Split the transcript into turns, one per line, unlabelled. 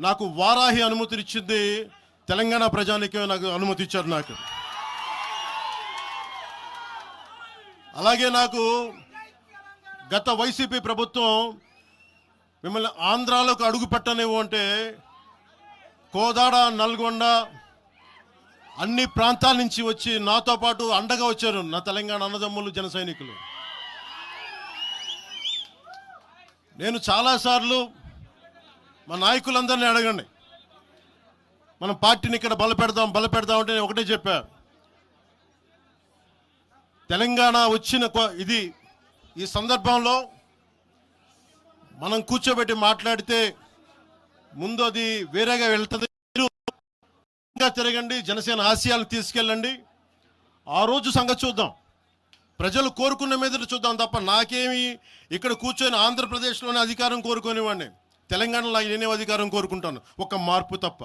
నాకు వారాహి అనుమతి ఇచ్చింది తెలంగాణ ప్రజానికే నాకు అనుమతి ఇచ్చారు. నాకు అలాగే నాకు గత వైసీపీ ప్రభుత్వం మిమ్మల్ని ఆంధ్రాలోకి అడుగు పెట్టనివ్వు అంటే కోదాడ, నల్గొండ అన్ని ప్రాంతాల నుంచి వచ్చి నాతో పాటు అండగా వచ్చారు నా తెలంగాణ అన్నదమ్ములు, జన సైనికులు. నేను చాలాసార్లు మా నాయకులందరినీ అడగండి, మనం పార్టీని ఇక్కడ బలపెడదాం అంటే నేను ఒకటే చెప్పా, తెలంగాణ వచ్చిన ఈ సందర్భంలో మనం కూర్చోబెట్టి మాట్లాడితే ముందు అది వేరేగా వెళ్తుంది. తిరగండి, జనసేన ఆశయాలను తీసుకెళ్ళండి, ఆ రోజు సంగతి చూద్దాం. ప్రజలు కోరుకున్న మీద చూద్దాం తప్ప నాకేమి ఇక్కడ కూర్చొని ఆంధ్రప్రదేశ్లోనే అధికారం కోరుకునేవాడిని, తెలంగాణలో నేనే అధికారం కోరుకుంటాను, ఒక మార్పు తప్ప.